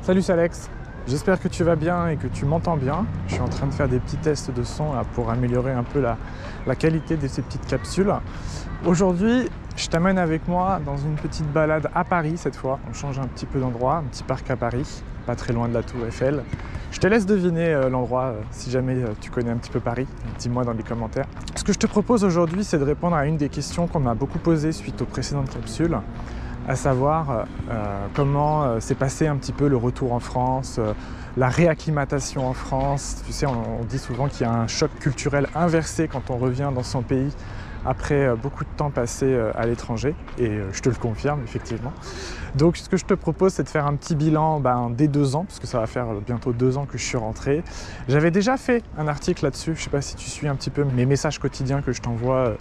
Salut, c'est Alex. J'espère que tu vas bien et que tu m'entends bien. Je suis en train de faire des petits tests de son là, pour améliorer un peu la qualité de ces petites capsules. Aujourd'hui, je t'amène avec moi dans une petite balade à Paris cette fois. On change un petit peu d'endroit, un petit parc à Paris, pas très loin de la Tour Eiffel. Je te laisse deviner l'endroit si jamais tu connais un petit peu Paris. Dis-moi dans les commentaires. Ce que je te propose aujourd'hui, c'est de répondre à une des questions qu'on m'a beaucoup posées suite aux précédentes capsules, à savoir comment s'est passé un petit peu le retour en France, la réacclimatation en France. Tu sais, on dit souvent qu'il y a un choc culturel inversé quand on revient dans son pays après beaucoup de temps passé à l'étranger, et je te le confirme effectivement. Donc ce que je te propose, c'est de faire un petit bilan dès 2 ans, parce que ça va faire bientôt 2 ans que je suis rentré. J'avais déjà fait un article là-dessus, je ne sais pas si tu suis un petit peu mes messages quotidiens que je t'envoie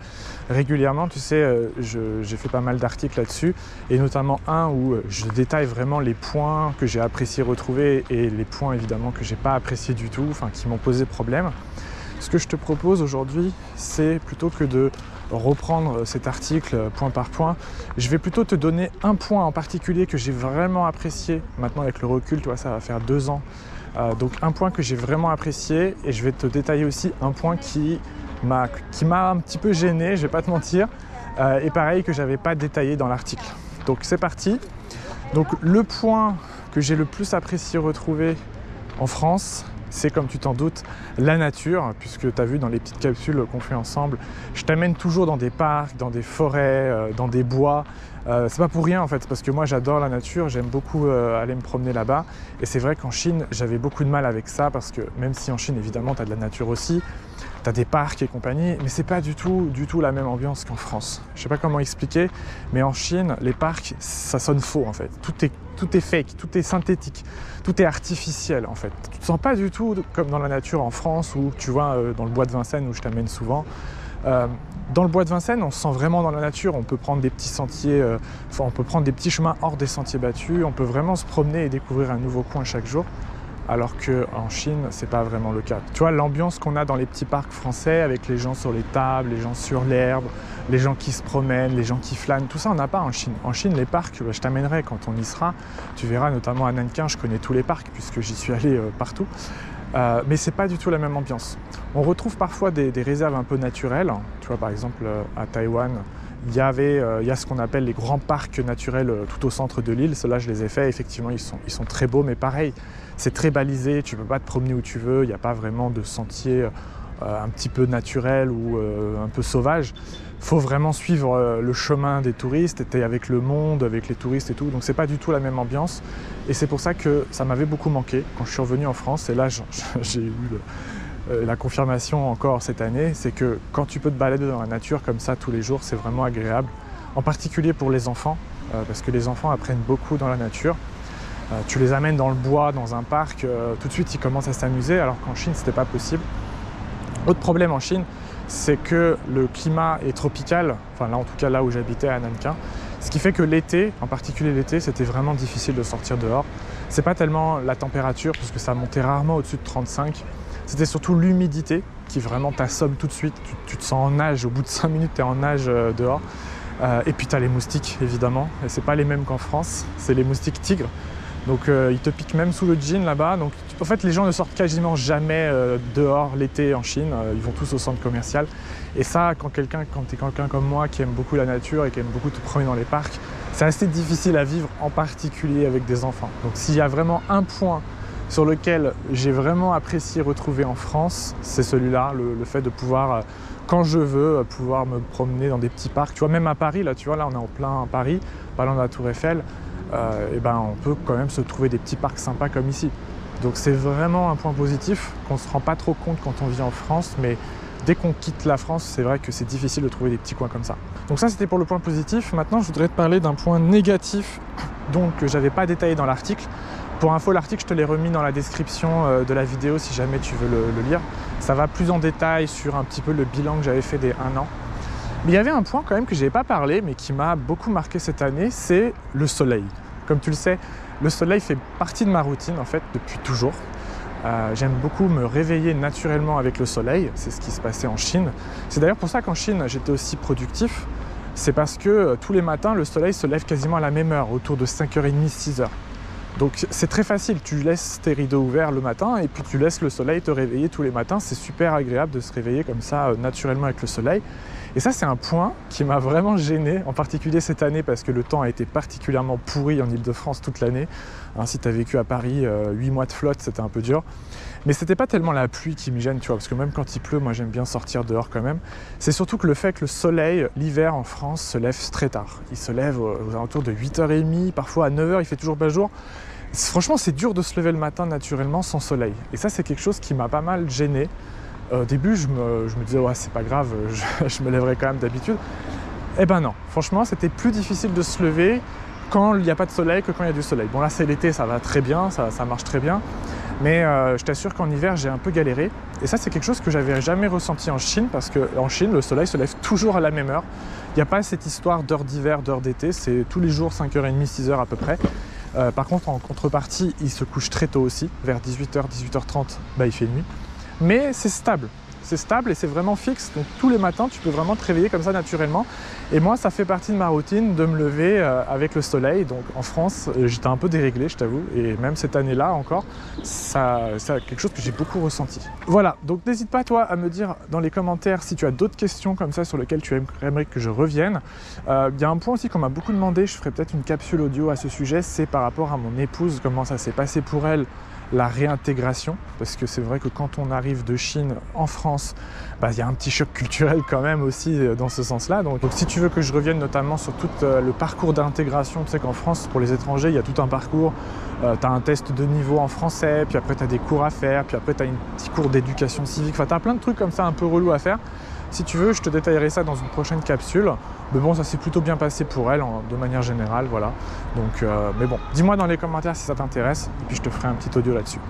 régulièrement. Tu sais, j'ai fait pas mal d'articles là-dessus, et notamment un où je détaille vraiment les points que j'ai apprécié retrouver et les points évidemment que j'ai pas apprécié du tout, enfin qui m'ont posé problème. Ce que je te propose aujourd'hui, c'est plutôt que de reprendre cet article point par point, je vais plutôt te donner un point en particulier que j'ai vraiment apprécié. Maintenant avec le recul, tu vois, ça va faire 2 ans. Donc un point que j'ai vraiment apprécié, et je vais te détailler aussi un point qui m'a un petit peu gêné, je vais pas te mentir, et pareil que j'avais pas détaillé dans l'article. Donc c'est parti. Donc le point que j'ai le plus apprécié retrouver en France, c'est, comme tu t'en doutes, la nature, puisque tu as vu dans les petites capsules qu'on fait ensemble, je t'amène toujours dans des parcs, dans des forêts, dans des bois. C'est pas pour rien en fait, parce que moi j'adore la nature, j'aime beaucoup aller me promener là-bas. Et c'est vrai qu'en Chine, j'avais beaucoup de mal avec ça, parce que même si en Chine, évidemment, tu as de la nature aussi, tu as des parcs et compagnie, mais c'est pas du tout la même ambiance qu'en France. Je sais pas comment expliquer, mais en Chine, les parcs, ça sonne faux en fait. Tout est fake, tout est synthétique, tout est artificiel en fait. Tu te sens pas du tout comme dans la nature en France, où tu vois dans le bois de Vincennes où je t'amène souvent. Dans le bois de Vincennes, on se sent vraiment dans la nature. On peut prendre des petits sentiers, on peut prendre des petits chemins hors des sentiers battus. On peut vraiment se promener et découvrir un nouveau coin chaque jour. Alors qu'en Chine, c'est pas vraiment le cas. Tu vois, l'ambiance qu'on a dans les petits parcs français, avec les gens sur les tables, les gens sur l'herbe, les gens qui se promènent, les gens qui flânent, tout ça on n'a pas en Chine. En Chine, les parcs, je t'amènerai quand on y sera. Tu verras notamment à Nankin, je connais tous les parcs puisque j'y suis allé partout. Mais c'est pas du tout la même ambiance. On retrouve parfois des réserves un peu naturelles. Tu vois, par exemple à Taïwan, il y a ce qu'on appelle les grands parcs naturels tout au centre de l'île. Ceux-là, je les ai faits. Effectivement, ils sont très beaux, mais pareil, c'est très balisé. Tu ne peux pas te promener où tu veux. Il n'y a pas vraiment de sentier un petit peu naturel ou un peu sauvage. Il faut vraiment suivre le chemin des touristes. Tu es avec le monde, avec les touristes et tout. Donc, c'est pas du tout la même ambiance. Et c'est pour ça que ça m'avait beaucoup manqué quand je suis revenu en France. Et là, j'ai eu la confirmation encore cette année, c'est que quand tu peux te balader dans la nature comme ça tous les jours, c'est vraiment agréable, en particulier pour les enfants, parce que les enfants apprennent beaucoup dans la nature. Tu les amènes dans le bois, dans un parc, tout de suite ils commencent à s'amuser, alors qu'en Chine c'était pas possible. Autre problème en Chine, c'est que le climat est tropical, enfin là en tout cas là où j'habitais à Nankin, ce qui fait que l'été, en particulier l'été, c'était vraiment difficile de sortir dehors. C'est pas tellement la température, parce que ça montait rarement au-dessus de 35. C'était surtout l'humidité qui vraiment t'assomme tout de suite. Tu te sens en nage, au bout de 5 minutes, tu es en nage dehors. Et puis tu as les moustiques, évidemment. Et c'est pas les mêmes qu'en France, c'est les moustiques tigres. Donc ils te piquent même sous le jean là-bas. Donc en fait, les gens ne sortent quasiment jamais dehors l'été en Chine. Ils vont tous au centre commercial. Et ça, quand tu es quelqu'un comme moi qui aime beaucoup la nature et qui aime beaucoup te promener dans les parcs, c'est assez difficile à vivre, en particulier avec des enfants. Donc s'il y a vraiment un point sur lequel j'ai vraiment apprécié retrouver en France, c'est celui-là, le fait de pouvoir, quand je veux, pouvoir me promener dans des petits parcs. Tu vois, même à Paris, là, tu vois, là on est en plein Paris, pas loin de la Tour Eiffel, on peut quand même se trouver des petits parcs sympas comme ici. Donc c'est vraiment un point positif qu'on ne se rend pas trop compte quand on vit en France, mais dès qu'on quitte la France, c'est vrai que c'est difficile de trouver des petits coins comme ça. Donc ça, c'était pour le point positif. Maintenant, je voudrais te parler d'un point négatif, donc que je n'avais pas détaillé dans l'article. Pour info, l'article, je te l'ai remis dans la description de la vidéo si jamais tu veux le lire. Ça va plus en détail sur un petit peu le bilan que j'avais fait des 1 an. Mais il y avait un point quand même que je n'avais pas parlé, mais qui m'a beaucoup marqué cette année, c'est le soleil. Comme tu le sais, le soleil fait partie de ma routine en fait depuis toujours. J'aime beaucoup me réveiller naturellement avec le soleil, c'est ce qui se passait en Chine. C'est d'ailleurs pour ça qu'en Chine, j'étais aussi productif. C'est parce que tous les matins, le soleil se lève quasiment à la même heure, autour de 5h30, 6h. Donc c'est très facile, tu laisses tes rideaux ouverts le matin et puis tu laisses le soleil te réveiller tous les matins. C'est super agréable de se réveiller comme ça naturellement avec le soleil. Et ça, c'est un point qui m'a vraiment gêné, en particulier cette année, parce que le temps a été particulièrement pourri en Ile-de-France toute l'année. Hein, si tu as vécu à Paris 8 mois de flotte, c'était un peu dur. Mais c'était pas tellement la pluie qui me gêne, tu vois, parce que même quand il pleut, moi j'aime bien sortir dehors quand même. C'est surtout que le fait que le soleil, l'hiver en France, se lève très tard. Il se lève aux alentours de 8h30, parfois à 9h, il fait toujours pas jour. Franchement, c'est dur de se lever le matin naturellement sans soleil. Et ça, c'est quelque chose qui m'a pas mal gêné. Au début, je me disais, ouais, c'est pas grave, je me lèverai quand même d'habitude. Eh ben non, franchement, c'était plus difficile de se lever quand il n'y a pas de soleil que quand il y a du soleil. Bon, là, c'est l'été, ça va très bien, ça marche très bien. Mais je t'assure qu'en hiver, j'ai un peu galéré. Et ça, c'est quelque chose que j'avais jamais ressenti en Chine, parce qu'en Chine, le soleil se lève toujours à la même heure. Il n'y a pas cette histoire d'heure d'hiver, d'heure d'été, c'est tous les jours 5h30, 6h à peu près. Par contre, en contrepartie, il se couche très tôt aussi, vers 18h, 18h30, il fait nuit. Mais c'est stable et c'est vraiment fixe, donc tous les matins tu peux vraiment te réveiller comme ça naturellement. Et moi, ça fait partie de ma routine de me lever avec le soleil. Donc en France, j'étais un peu déréglé, je t'avoue, et même cette année-là encore, c'est quelque chose que j'ai beaucoup ressenti. Voilà, donc n'hésite pas toi à me dire dans les commentaires si tu as d'autres questions comme ça sur lesquelles tu aimerais que je revienne. Il y a un point aussi qu'on m'a beaucoup demandé, je ferai peut-être une capsule audio à ce sujet, c'est par rapport à mon épouse, comment ça s'est passé pour elle, la réintégration, parce que c'est vrai que quand on arrive de Chine en France, il y a un petit choc culturel quand même aussi dans ce sens-là. Donc si tu veux que je revienne notamment sur tout le parcours d'intégration, tu sais qu'en France, pour les étrangers, il y a tout un parcours. Tu as un test de niveau en français, puis après tu as des cours à faire, puis après tu as un petit cours d'éducation civique, enfin tu as plein de trucs comme ça un peu relous à faire. Si tu veux, je te détaillerai ça dans une prochaine capsule. Mais bon, ça s'est plutôt bien passé pour elle, de manière générale, voilà. Donc, mais bon, dis-moi dans les commentaires si ça t'intéresse, et puis je te ferai un petit audio là-dessus.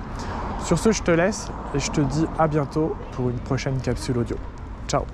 Sur ce, je te laisse, et je te dis à bientôt pour une prochaine capsule audio. Ciao!